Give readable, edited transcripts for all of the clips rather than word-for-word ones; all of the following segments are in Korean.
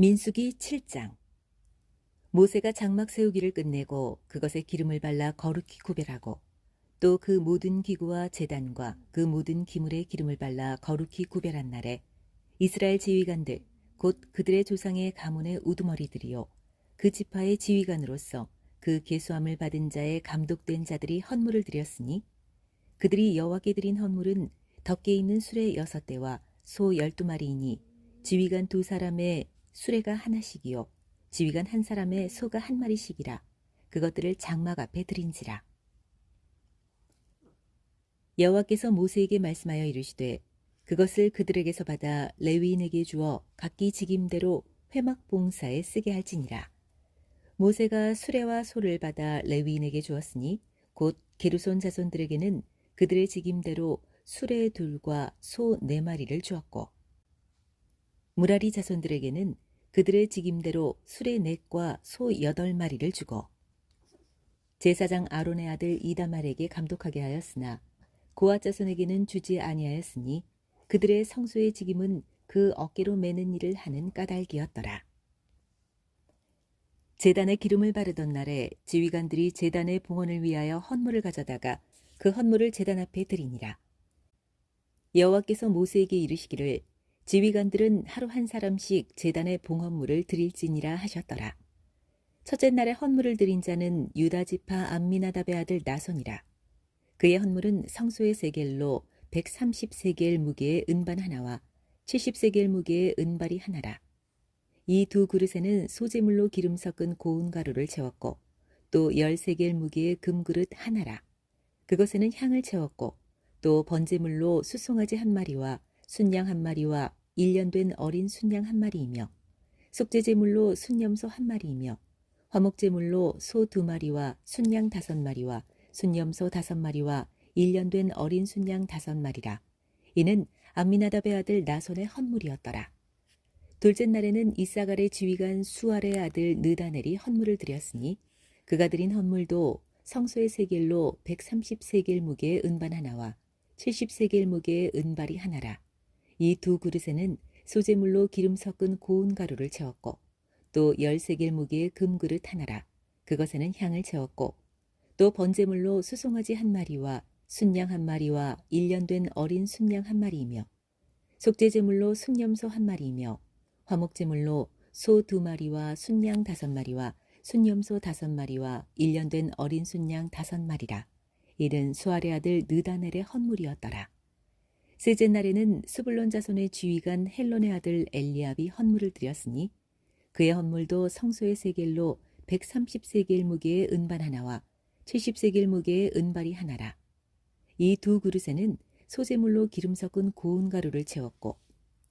민수기 7장. 모세가 장막 세우기를 끝내고 그것에 기름을 발라 거룩히 구별하고 또 그 모든 기구와 제단과 그 모든 기물에 기름을 발라 거룩히 구별한 날에 이스라엘 지휘관들 곧 그들의 조상의 가문의 우두머리들이요 그 지파의 지휘관으로서 그 계수함을 받은 자의 감독된 자들이 헌물을 드렸으니 그들이 여호와께 드린 헌물은 덮개 있는 수레 6대와 소 12마리이니 지휘관 2사람의 수레가 하나씩이요 지휘관 1사람의 소가 1마리씩이라. 그것들을 장막 앞에 드린지라. 여호와께서 모세에게 말씀하여 이르시되 그것을 그들에게서 받아 레위인에게 주어 각기 직임대로 회막 봉사에 쓰게 할지니라. 모세가 수레와 소를 받아 레위인에게 주었으니 곧 게르손 자손들에게는 그들의 직임대로 수레 2과 소 4마리를 주었고 무라리 자손들에게는 그들의 직임대로 수레 4과 소 8마리를 주고 제사장 아론의 아들 이다말에게 감독하게 하였으나 고앗 자손에게는 주지 아니하였으니 그들의 성소의 직임은 그 어깨로 매는 일을 하는 까닭이었더라. 제단에 기름을 바르던 날에 지휘관들이 제단의 봉헌을 위하여 헌물을 가져다가 그 헌물을 제단 앞에 드리니라. 여호와께서 모세에게 이르시기를 지휘관들은 하루 1사람씩 제단의 봉헌물을 드릴지니라 하셨더라. 첫째 날에 헌물을 드린 자는 유다 지파 암미나답의 아들 나손이라. 그의 헌물은 성소의 세겔로 130세겔 무게의 은반 하나와 70세겔 무게의 은발이 하나라. 이 2 그릇에는 소재물로 기름 섞은 고운 가루를 채웠고 또 10세겔 무게의 금그릇 하나라. 그것에는 향을 채웠고 또 번제물로 수송아지 1마리와 순양 1마리와 1년 된 어린 순양 1마리이며 속죄제물로 순염소 1마리이며 화목제물로 소 2마리와 순양 5마리와 순염소 5마리와 1년 된 어린 순양 5마리라. 이는 암미나답의 아들 나손의 헌물이었더라. 둘째 날에는 이사갈의 지휘관 수알의 아들 느다넬이 헌물을 드렸으니 그가 드린 헌물도 성소의 세겔로 130세겔 무게의 은반 하나와 70세겔 무게의 은발이 하나라. 이 2 그릇에는 소재물로 기름 섞은 고운 가루를 채웠고 또 10세겔 무게의 금그릇 하나라. 그것에는 향을 채웠고 또 번제물로 수송아지 1마리와 순양 1마리와 1년 된 어린 순양 1마리이며 속죄제물로 순염소 1마리이며 화목제물로 소 2마리와 순양 5마리와 순염소 5마리와 1년 된 어린 순양 5마리라. 이는 수알의 아들 느다넬의 헌물이었더라. 셋째 날에는 스불론 자손의 지휘관 헬론의 아들 엘리압이 헌물을 드렸으니 그의 헌물도 성소의 세겔로 130세겔 무게의 은반 하나와 70세겔 무게의 은발이 하나라. 이 2 그릇에는 소재물로 기름 섞은 고운 가루를 채웠고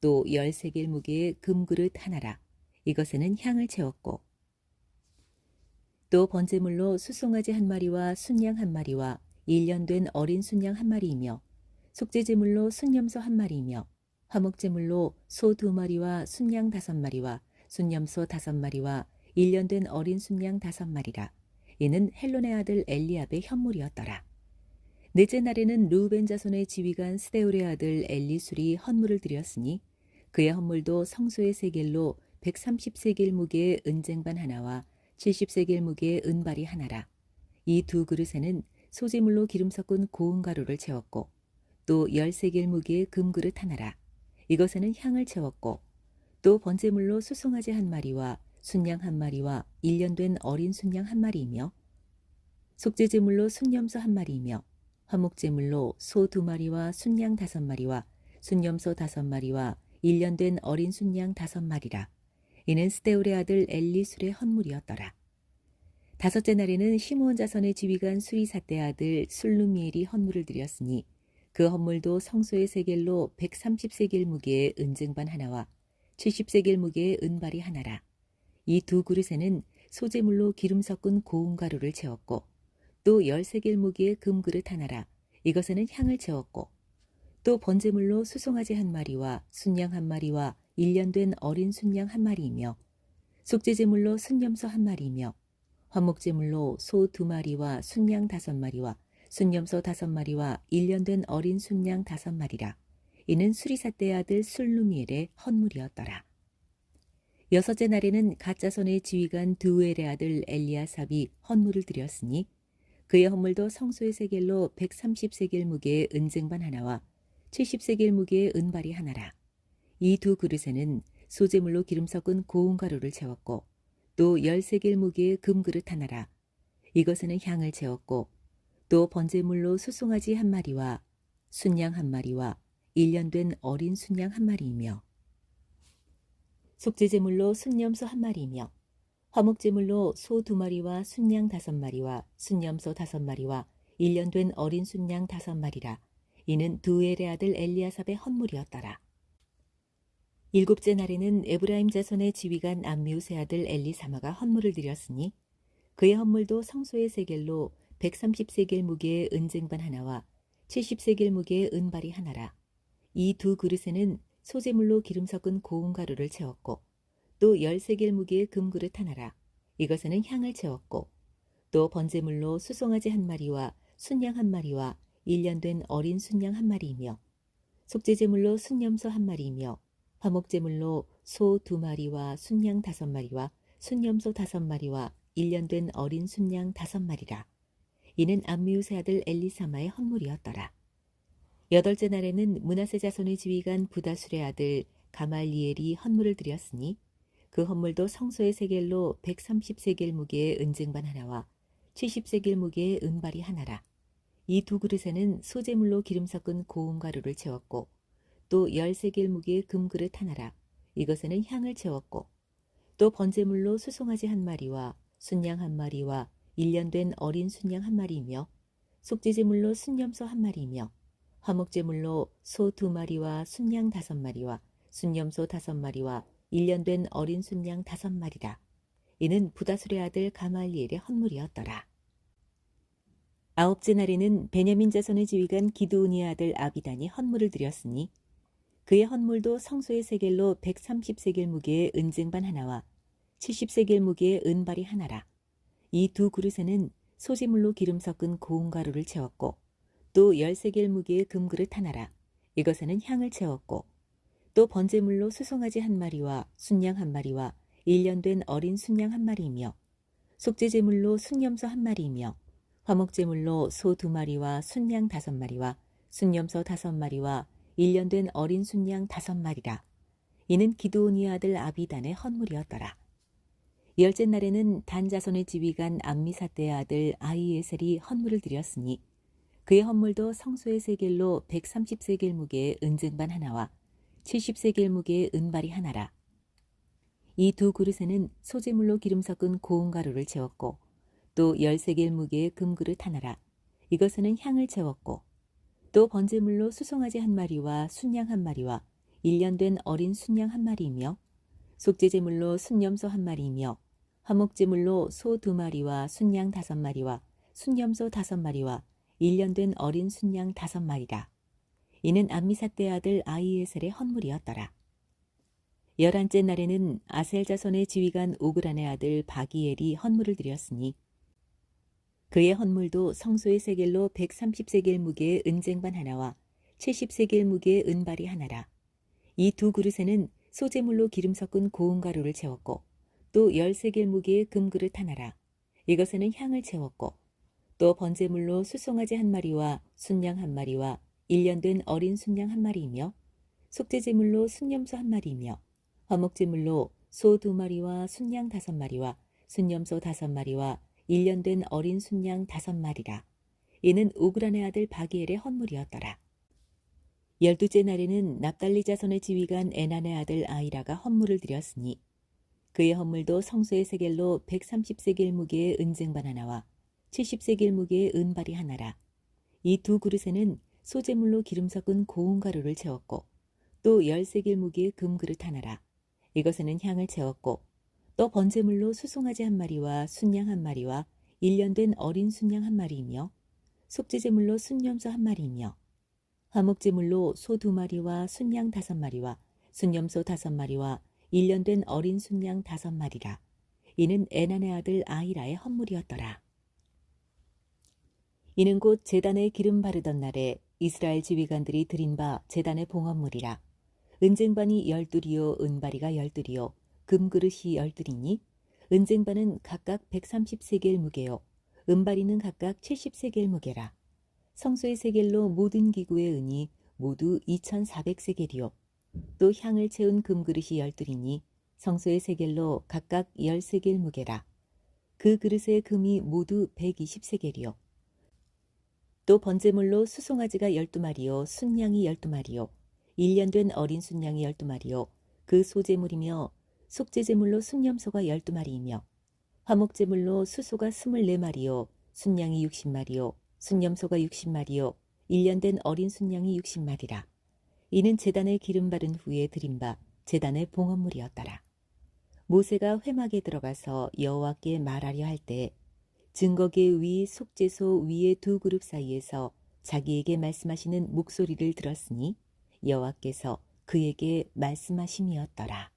또 10세겔 무게의 금그릇 하나라. 이것에는 향을 채웠고 또 번제물로 수송아지 1마리와 순양 1마리와 1년 된 어린 순양 1마리이며 속죄제물로 순염소 1마리이며 화목제물로 소 2마리와 순양 5마리와 순염소 5마리와 1년 된 어린 순양 5마리라. 이는 헬론의 아들 엘리압의 헌물이었더라. 넷째 날에는 르우벤 자손의 지휘관 스데울의 아들 엘리술이 헌물을 드렸으니 그의 헌물도 성소의 세겔로 130세겔 무게의 은쟁반 하나와 70세겔 무게의 은발이 하나라. 이 2 그릇에는 소재물로 기름 섞은 고운 가루를 채웠고 또 10세겔 무게의 금그릇 하나라. 이것에는 향을 채웠고 또 번제물로 수송아지 1마리와 순양 1마리와 1년 된 어린 순양 1마리이며 속죄제물로 순염소 1마리이며 화목제물로 소 2마리와 순양 5마리와 순염소 5마리와 1년 된 어린 순양 5마리라. 이는 스데울의 아들 엘리술의 헌물이었더라. 다섯째 날에는 시므온 자손의 지휘관 수리사대 아들 술루미엘이 헌물을 드렸으니 그 헌물도 성소의 세겔로 130세겔 무게의 은증반 하나와 70세겔 무게의 은발이 하나라. 이 2 그릇에는 소재물로 기름 섞은 고운 가루를 채웠고 또 10세겔 무게의 금그릇 하나라. 이것에는 향을 채웠고 또 번제물로 수송아지 1마리와 순양 1마리와 1년 된 어린 순양 1마리이며 속죄제물로 순염소 1마리이며 화목제물로 소 2마리와 순양 5마리와 순염소 5마리와 1년 된 어린 순양 5마리라. 이는 수리사대의 아들 술루미엘의 헌물이었더라. 여섯째 날에는 갓자손의 지휘관 드우엘의 아들 엘리아삽이 헌물을 드렸으니 그의 헌물도 성소의 세겔로 130세겔 무게의 은쟁반 하나와 70세겔 무게의 은발이 하나라. 이 두 그릇에는 소재물로 기름 섞은 고운 가루를 채웠고 또 10세겔 무게의 금그릇 하나라. 이것에는 향을 채웠고 또 번제물로 수송아지 한 마리와 순양 한 마리와 1년 된 어린 순양 한 마리이며 속죄제물로 순염소 한 마리이며 화목제물로 소 2마리와 순양 5마리와 순염소 5마리와 1년 된 어린 순양 5마리라. 이는 두엘의 아들 엘리아삽의 헌물이었더라. 일곱째 날에는 에브라임 자손의 지휘관 암미우스의 아들 엘리사마가 헌물을 드렸으니 그의 헌물도 성소의 세겔로 130세겔 무게의 은쟁반 하나와 70세겔 무게의 은발이 하나라. 이 두 그릇에는 소재물로 기름 섞은 고운 가루를 채웠고 또 10세겔 무게의 금그릇 하나라. 이것에는 향을 채웠고 또 번제물로 수송아지 한 마리와 순양 한 마리와 1년 된 어린 순양 한 마리이며 속죄제물로 순염소 한 마리이며 화목제물로 소 2마리와 순양 5마리와 순염소 5마리와 1년 된 어린 순양 5마리라. 이는 암미우스의 아들 엘리사마의 헌물이었더라. 여덟째 날에는 므낫세 자손의 지휘관 부다술의 아들 가말리엘이 헌물을 드렸으니 그 헌물도 성소의 세겔로 130세겔 무게의 은쟁반 하나와 70세겔 무게의 은발이 하나라. 이 두 그릇에는 소재물로 기름 섞은 고운 가루를 채웠고 또 10세겔 무게의 금그릇 하나라. 이것에는 향을 채웠고 또 번제물로 수송아지 한 마리와 순양 한 마리와 1년 된 어린 순양 한 마리이며 속죄제물로 순염소 한 마리이며 화목제물로 소 2마리와 순양 5마리와 순염소 5마리와 1년 된 어린 순양 5마리라. 이는 부다술의 아들 가말리엘의 헌물이었더라. 아홉째 날에는 베냐민 자손의 지휘관 기드온의 아들 아비단이 헌물을 드렸으니 그의 헌물도 성소의 세겔로 130세겔 무게의 은쟁반 하나와 70세겔 무게의 은발이 하나라. 이 두 그릇에는 소재물로 기름 섞은 고운 가루를 채웠고 또 10세겔 무게의 금그릇 하나라. 이것에는 향을 채웠고 또 번제물로 수송아지 한 마리와 순양 한 마리와 1년 된 어린 순양 한 마리이며 속죄제물로 순염소 한 마리이며 화목제물로 소 2마리와 순양 5마리와 순염소 5마리와 1년 된 어린 순양 5마리라. 이는 기드온의 아들 아비단의 헌물이었더라. 열째 날에는 단 자손의 지휘관 암미사대의 아들 아히에셀이 헌물을 드렸으니 그의 헌물도 성소의 세겔로 130세겔 무게의 은쟁반 하나와 70세겔 무게의 은발이 하나라. 이 두 그릇에는 소재물로 기름 섞은 고운 가루를 채웠고 또 10세겔 무게의 금그릇 하나라. 이것에는 향을 채웠고 또 번제물로 수송아지 한 마리와 순양 한 마리와 1년 된 어린 순양 한 마리이며 속죄제물로 순염소 한 마리이며 화목제물로 소 2마리와 순양 5마리와 순염소 5마리와 1년 된 어린 순양 5마리라. 이는 암미사대의 아들 아히에셀의 헌물이었더라. 열한째 날에는 아셀 자손의 지휘관 오그란의 아들 바기엘이 헌물을 드렸으니 그의 헌물도 성소의 세겔로 130세겔 무게의 은쟁반 하나와 70세겔 무게의 은발이 하나라. 이 두 그릇에는 소재물로 기름 섞은 고운 가루를 채웠고 또 10세겔 무게의 금그릇 하나라. 이것에는 향을 채웠고 또 번제물로 수송아지 한 마리와 순양 한 마리와 1년 된 어린 순양 한 마리이며 속죄제물로 순염소 한 마리이며 화목제물로 소 2마리와 순양 5마리와 순염소 5마리와 1년 된 어린 순양 5마리라. 이는 오그란의 아들 바기엘의 헌물이었더라. 열두째 날에는 납달리 자손의 지휘관 에난의 아들 아이라가 헌물을 드렸으니 그의 헌물도 성소의 세겔로 130세겔 무게의 은쟁반 하나와 70세겔 무게의 은발이 하나라. 이 두 그릇에는 소재물로 기름 섞은 고운 가루를 채웠고 또 10세겔 무게의 금그릇 하나라. 이것에는 향을 채웠고 또 번제물로 수송아지 한 마리와 순양 한 마리와 1년 된 어린 순양 한 마리이며 속죄제물로 순염소 한 마리이며 화목제물로 소 2마리와 순양 5마리와 순염소 5마리와 1년 된 어린 순양 5마리라. 이는 에난의 아들 아히라의 헌물이었더라. 이는 곧 제단에 기름 바르던 날에 이스라엘 지휘관들이 드린 바 제단의 봉헌물이라. 은쟁반이 12리요 은바리가 12리요 금그릇이 10들이니 은쟁반은 각각 130세겔 무게요. 은바리는 각각 70세겔 무게라. 성소의 세겔로 모든 기구의 은이 모두 2400세겔이요. 또 향을 채운 금그릇이 10들이니 성소의 세겔로 각각 10세겔 무게라. 그 그릇의 금이 모두 120세겔이요. 또 번제물로 수송아지가 12마리요, 순양이 12마리요, 1년 된 어린 순양이 12마리요, 그 소제물이며 속죄제물로 순염소가 12마리이며 화목제물로 수소가 24마리요, 순양이 60마리요, 순염소가 60마리요, 1년 된 어린 순양이 60마리라. 이는 제단에 기름 바른 후에 드린 바 제단의 봉헌물이었더라. 모세가 회막에 들어가서 여호와께 말하려 할 때 증거계 위 속죄소 위의 두 그룹 사이에서 자기에게 말씀하시는 목소리를 들었으니 여호와께서 그에게 말씀하심이었더라.